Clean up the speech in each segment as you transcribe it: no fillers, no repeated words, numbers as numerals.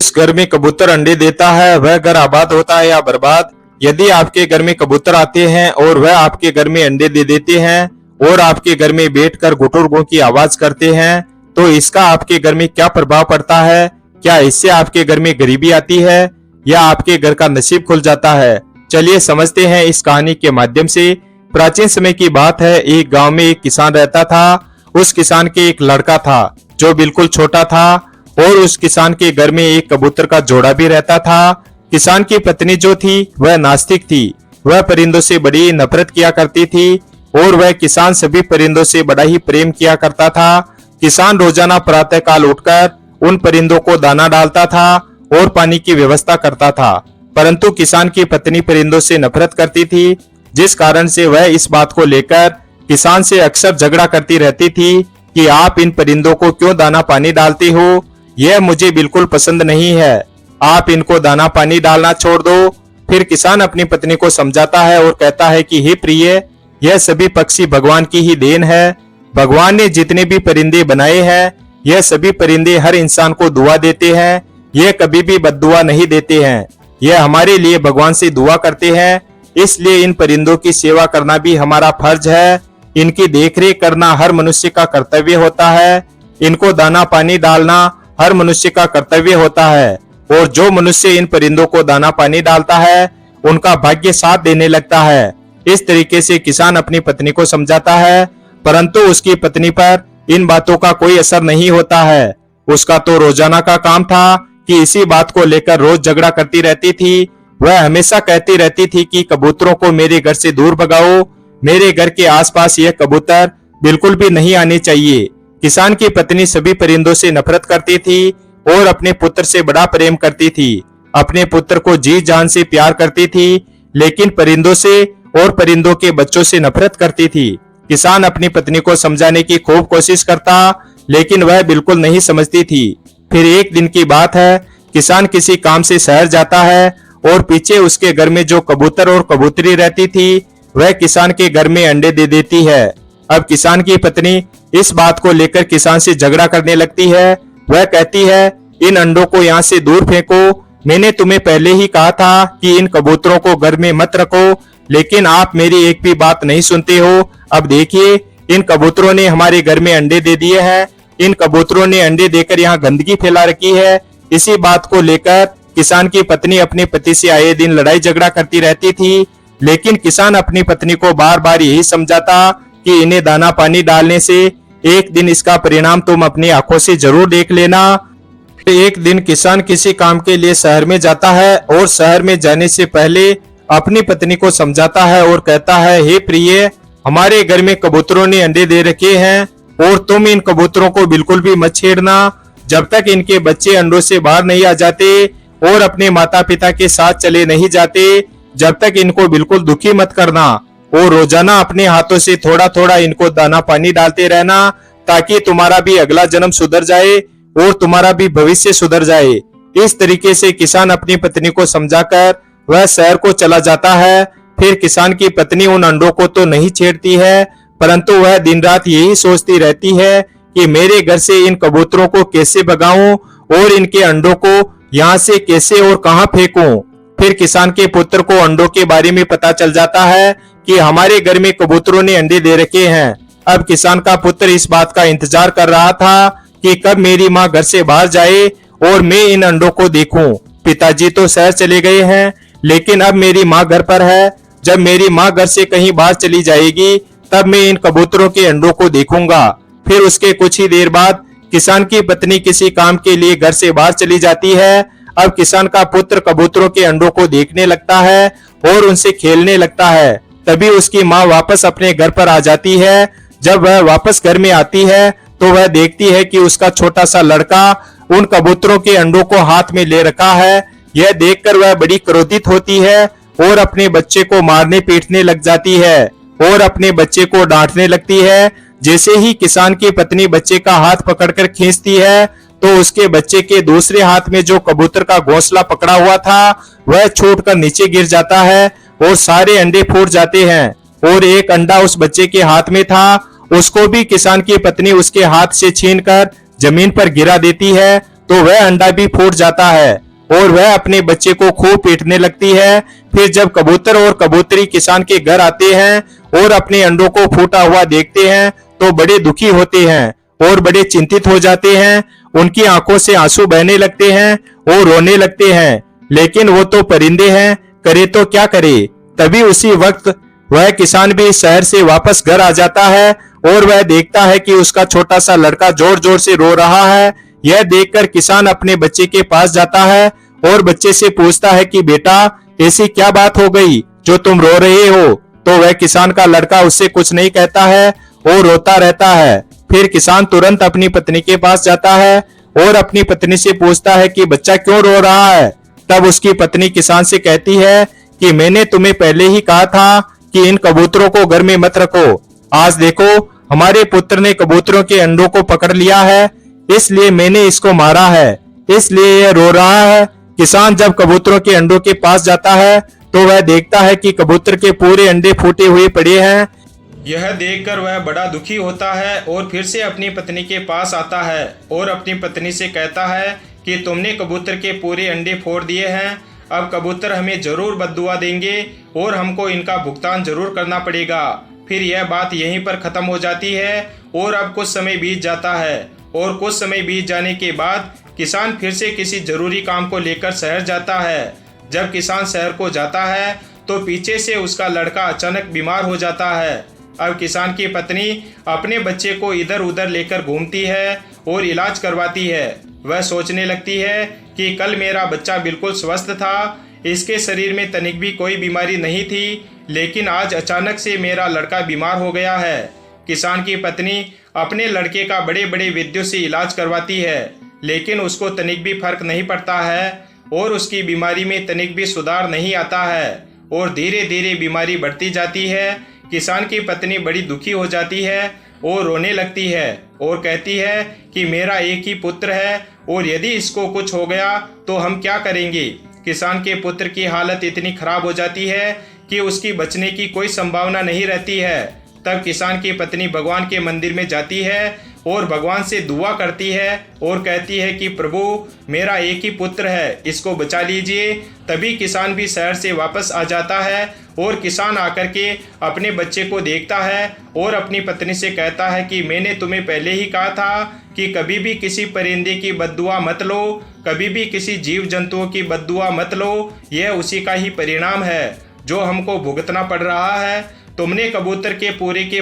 जिस घर में कबूतर अंडे देता है वह घर आबाद होता है या बर्बाद। यदि आपके घर में कबूतर आते हैं और वह आपके घर में अंडे दे देते हैं और आपके घर में बैठकर गुटुरगों की आवाज करते हैं, तो इसका आपके घर में क्या प्रभाव पड़ता है? क्या इससे आपके घर में गरीबी आती है या आपके घर का नसीब खुल जाता है? चलिए समझते हैं इस कहानी के माध्यम से। प्राचीन समय की बात है, एक गांव में एक किसान रहता था। उस किसान के एक लड़का था जो बिल्कुल छोटा था और उस किसान के घर में एक कबूतर का जोड़ा भी रहता था। किसान की पत्नी जो थी वह नास्तिक थी। वह परिंदों से बड़ी नफरत किया करती थी और वह किसान सभी परिंदों से बड़ा ही प्रेम किया करता था। किसान रोजाना प्रातःकाल उठकर उन परिंदों को दाना डालता था और पानी की व्यवस्था करता था, परंतु किसान की पत्नी परिंदों से नफरत करती थी, जिस कारण से वह इस बात को लेकर किसान से अक्सर झगड़ा करती रहती थी कि आप इन परिंदों को क्यों दाना पानी डालते हो, यह मुझे बिल्कुल पसंद नहीं है, आप इनको दाना पानी डालना छोड़ दो। फिर किसान अपनी पत्नी को समझाता है और कहता है कि हे प्रिय, यह सभी पक्षी भगवान की ही देन है। भगवान ने जितने भी परिंदे बनाए हैं, यह सभी परिंदे हर इंसान को दुआ देते हैं, यह कभी भी बद्दुआ नहीं देते हैं। यह हमारे लिए भगवान से दुआ करते हैं, इसलिए इन परिंदों की सेवा करना भी हमारा फर्ज है। इनकी देखरेख करना हर मनुष्य का कर्तव्य होता है। इनको दाना पानी डालना हर मनुष्य का कर्तव्य होता है और जो मनुष्य इन परिंदों को दाना पानी डालता है उनका भाग्य साथ देने लगता है। इस तरीके से किसान अपनी पत्नी को समझाता है, परंतु उसकी पत्नी पर इन बातों का कोई असर नहीं होता है। उसका तो रोजाना का काम था कि इसी बात को लेकर रोज झगड़ा करती रहती थी। वह हमेशा कहती रहती थी कि कबूतरों को मेरे घर से दूर भगाओ, मेरे घर के आसपास यह कबूतर बिल्कुल भी नहीं आने चाहिए। किसान की पत्नी सभी परिंदों से नफरत करती थी और अपने पुत्र से बड़ा प्रेम करती थी। अपने पुत्र को जी जान से प्यार करती थी, लेकिन परिंदों से और परिंदों के बच्चों से नफरत करती थी। किसान अपनी पत्नी को समझाने की खूब कोशिश करता, लेकिन वह बिल्कुल नहीं समझती थी। फिर एक दिन की बात है, किसान किसी काम से शहर जाता है और पीछे उसके घर में जो कबूतर और कबूतरी रहती थी वह किसान के घर में अंडे दे देती है। अब किसान की पत्नी इस बात को लेकर किसान से झगड़ा करने लगती है। वह कहती है, इन अंडों को यहाँ से दूर फेंको, मैंने तुम्हें पहले ही कहा था कि इन कबूतरों को घर में मत रखो, लेकिन आप मेरी एक भी बात नहीं सुनते हो। अब देखिए, इन कबूतरों ने हमारे घर में अंडे दे दिए हैं, इन कबूतरों ने अंडे देकर यहाँ गंदगी फैला रखी है। इसी बात को लेकर किसान की पत्नी अपने पति से आए दिन लड़ाई झगड़ा करती रहती थी, लेकिन किसान अपनी पत्नी को बार बार यही समझाता कि इन्हें दाना पानी डालने से एक दिन इसका परिणाम तुम अपनी आंखों से जरूर देख लेना। एक दिन किसान किसी काम के लिए शहर में जाता है और शहर में जाने से पहले अपनी पत्नी को समझाता है और कहता है, हे प्रिय, हमारे घर में कबूतरों ने अंडे दे रखे हैं और तुम इन कबूतरों को बिल्कुल भी मत छेड़ना। जब तक इनके बच्चे अंडों से बाहर नहीं आ जाते और अपने माता पिता के साथ चले नहीं जाते, जब तक इनको बिल्कुल दुखी मत करना और रोजाना अपने हाथों से थोड़ा थोड़ा इनको दाना पानी डालते रहना, ताकि तुम्हारा भी अगला जन्म सुधर जाए और तुम्हारा भी भविष्य सुधर जाए। इस तरीके से किसान अपनी पत्नी को समझाकर वह शहर को चला जाता है। फिर किसान की पत्नी उन अंडों को तो नहीं छेड़ती है, परंतु वह दिन रात यही सोचती रहती है कि मेरे घर से इन कबूतरों को कैसे भगाऊं और इनके अंडों को यहाँ से कैसे और कहाँ फेंकूं। फिर किसान के पुत्र को अंडों के बारे में पता चल जाता है कि हमारे घर में कबूतरों ने अंडे दे रखे हैं। अब किसान का पुत्र इस बात का इंतजार कर रहा था कि कब मेरी माँ घर से बाहर जाए और मैं इन अंडों को देखूं। पिताजी तो शहर चले गए हैं, लेकिन अब मेरी माँ घर पर है। जब मेरी माँ घर से कहीं बाहर चली जाएगी तब मैं इन कबूतरों के अंडों को देखूंगा। फिर उसके कुछ ही देर बाद किसान की पत्नी किसी काम के लिए घर से बाहर चली जाती है। अब किसान का पुत्र कबूतरों के अंडों को देखने लगता है और उनसे खेलने लगता है। तभी उसकी माँ वापस अपने घर पर आ जाती है। जब वह वापस घर में आती है तो वह देखती है कि उसका छोटा सा लड़का उन कबूतरों के अंडों को हाथ में ले रखा है। यह देखकर वह बड़ी क्रोधित होती है और अपने बच्चे को मारने पीटने लग जाती है और अपने बच्चे को डांटने लगती है। जैसे ही किसान की पत्नी बच्चे का हाथ पकड़कर खींचती है तो उसके बच्चे के दूसरे हाथ में जो कबूतर का घोंसला पकड़ा हुआ था वह छूटकर नीचे गिर जाता है और सारे अंडे फूट जाते हैं और एक अंडा उस बच्चे के हाथ में था, उसको भी किसान की पत्नी उसके हाथ से छीनकर जमीन पर गिरा देती है तो वह अंडा भी फूट जाता है और वह अपने बच्चे को खूब पीटने लगती है। फिर जब कबूतर और कबूतरी किसान के घर आते हैं और अपने अंडों को फूटा हुआ देखते हैं तो बड़े दुखी होते हैं और बड़े चिंतित हो जाते हैं। उनकी आंखों से आंसू बहने लगते हैं और रोने लगते हैं, लेकिन वो तो परिंदे हैं, करे तो क्या करे। तभी उसी वक्त वह किसान भी शहर से वापस घर आ जाता है और वह देखता है कि उसका छोटा सा लड़का जोर जोर से रो रहा है। यह देखकर किसान अपने बच्चे के पास जाता है और बच्चे से पूछता है कि बेटा, ऐसी क्या बात हो गई जो तुम रो रहे हो। तो वह किसान का लड़का उससे कुछ नहीं कहता है और रोता रहता है। फिर किसान तुरंत अपनी पत्नी के पास जाता है और अपनी पत्नी से पूछता है कि बच्चा क्यों रो रहा है। तब उसकी पत्नी किसान से कहती है कि मैंने तुम्हें पहले ही कहा था कि इन कबूतरों को घर में मत रखो। आज देखो, हमारे पुत्र ने कबूतरों के अंडों को पकड़ लिया है, इसलिए मैंने इसको मारा है, इसलिए यह रो रहा है। किसान जब कबूतरों के अंडों के पास जाता है तो वह देखता है कि कबूतर के पूरे अंडे फूटे हुए पड़े हैं। यह देखकर वह बड़ा दुखी होता है और फिर से अपनी पत्नी के पास आता है और अपनी पत्नी से कहता है कि तुमने कबूतर के पूरे अंडे फोड़ दिए हैं, अब कबूतर हमें जरूर बद्दुआ देंगे और हमको इनका भुगतान जरूर करना पड़ेगा। फिर यह बात यहीं पर खत्म हो जाती है और अब कुछ समय बीत जाता है और कुछ समय बीत जाने के बाद किसान फिर से किसी जरूरी काम को लेकर शहर जाता है। जब किसान शहर को जाता है तो पीछे से उसका लड़का अचानक बीमार हो जाता है। अब किसान की पत्नी अपने बच्चे को इधर उधर लेकर घूमती है और इलाज करवाती है। वह सोचने लगती है कि कल मेरा बच्चा बिल्कुल स्वस्थ था, इसके शरीर में तनिक भी कोई बीमारी नहीं थी, लेकिन आज अचानक से मेरा लड़का बीमार हो गया है। किसान की पत्नी अपने लड़के का बड़े बड़े वैद्यों से इलाज करवाती है, लेकिन उसको तनिक भी फर्क नहीं पड़ता है और उसकी बीमारी में तनिक भी सुधार नहीं आता है और धीरे धीरे बीमारी बढ़ती जाती है। किसान की पत्नी बड़ी दुखी हो जाती है और रोने लगती है और कहती है कि मेरा एक ही पुत्र है और यदि इसको कुछ हो गया तो हम क्या करेंगे। किसान के पुत्र की हालत इतनी खराब हो जाती है कि उसकी बचने की कोई संभावना नहीं रहती है। तब किसान की पत्नी भगवान के मंदिर में जाती है और भगवान से दुआ करती है और कहती है कि प्रभु, मेरा एक ही पुत्र है, इसको बचा लीजिए। तभी किसान भी शहर से वापस आ जाता है और किसान आकर के अपने बच्चे को देखता है और अपनी पत्नी से कहता है कि मैंने तुम्हें पहले ही कहा था कि कभी भी किसी परिंदे की बद्दुआ मत लो, कभी भी किसी जीव जंतुओं की बद्दुआ मत लो, यह उसी का ही परिणाम है जो हमको भुगतना पड़ रहा है। तुमने कबूतर के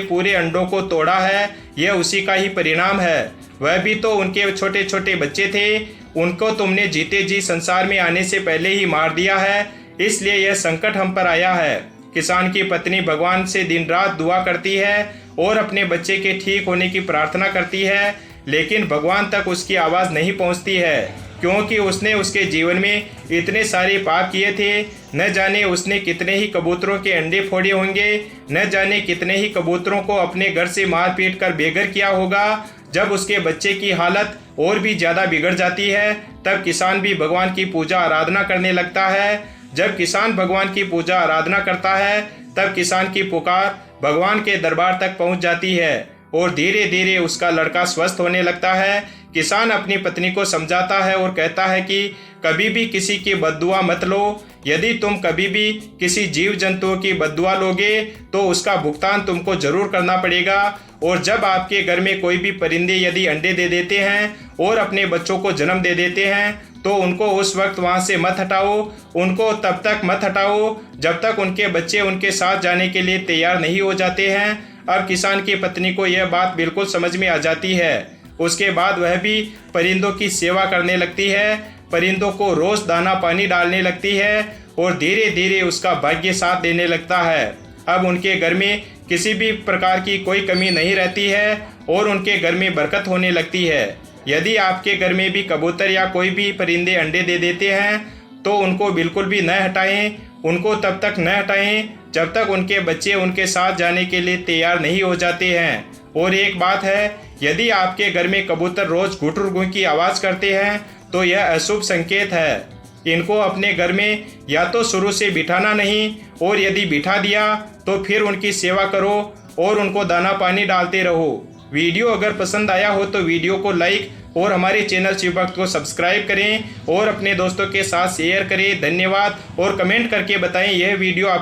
पूरे अंडों को तोड़ा है, यह उसी का ही परिणाम है। वह भी तो उनके छोटे छोटे बच्चे थे, उनको तुमने जीते जी संसार में आने से पहले ही मार दिया है, इसलिए यह संकट हम पर आया है। किसान की पत्नी भगवान से दिन रात दुआ करती है और अपने बच्चे के ठीक होने की प्रार्थना करती है, लेकिन भगवान तक उसकी आवाज़ नहीं पहुंचती है, क्योंकि उसने उसके जीवन में इतने सारे पाप किए थे। न जाने उसने कितने ही कबूतरों के अंडे फोड़े होंगे, न जाने कितने ही कबूतरों को अपने घर से मार पीट कर बेघर किया होगा। जब उसके बच्चे की हालत और भी ज़्यादा बिगड़ जाती है तब किसान भी भगवान की पूजा आराधना करने लगता है। जब किसान भगवान की पूजा आराधना करता है तब किसान की पुकार भगवान के दरबार तक पहुंच जाती है और धीरे धीरे उसका लड़का स्वस्थ होने लगता है। किसान अपनी पत्नी को समझाता है और कहता है कि कभी भी किसी की बद्दुआ मत लो, यदि तुम कभी भी किसी जीव जंतुओं की बद्दुआ लोगे तो उसका भुगतान तुमको जरूर करना पड़ेगा। और जब आपके घर में कोई भी परिंदे यदि अंडे दे देते हैं और अपने बच्चों को जन्म दे देते हैं तो उनको उस वक्त वहाँ से मत हटाओ, उनको तब तक मत हटाओ जब तक उनके बच्चे उनके साथ जाने के लिए तैयार नहीं हो जाते हैं। अब किसान की पत्नी को यह बात बिल्कुल समझ में आ जाती है। उसके बाद वह भी परिंदों की सेवा करने लगती है, परिंदों को रोज दाना पानी डालने लगती है और धीरे धीरे उसका भाग्य साथ देने लगता है। अब उनके घर में किसी भी प्रकार की कोई कमी नहीं रहती है और उनके घर में बरकत होने लगती है। यदि आपके घर में भी कबूतर या कोई भी परिंदे अंडे दे देते हैं तो उनको बिल्कुल भी न हटाएं, उनको तब तक न हटाएं जब तक उनके बच्चे उनके साथ जाने के लिए तैयार नहीं हो जाते हैं। और एक बात है, यदि आपके घर में कबूतर रोज घुटुर की आवाज़ करते हैं तो यह अशुभ संकेत है। इनको अपने घर में या तो शुरू से बिठाना नहीं, और यदि बिठा दिया तो फिर उनकी सेवा करो और उनको दाना पानी डालते रहो। वीडियो अगर पसंद आया हो तो वीडियो को लाइक और हमारे चैनल शिव भक्त को सब्सक्राइब करें और अपने दोस्तों के साथ शेयर करें। धन्यवाद। और कमेंट करके बताएं यह वीडियो आप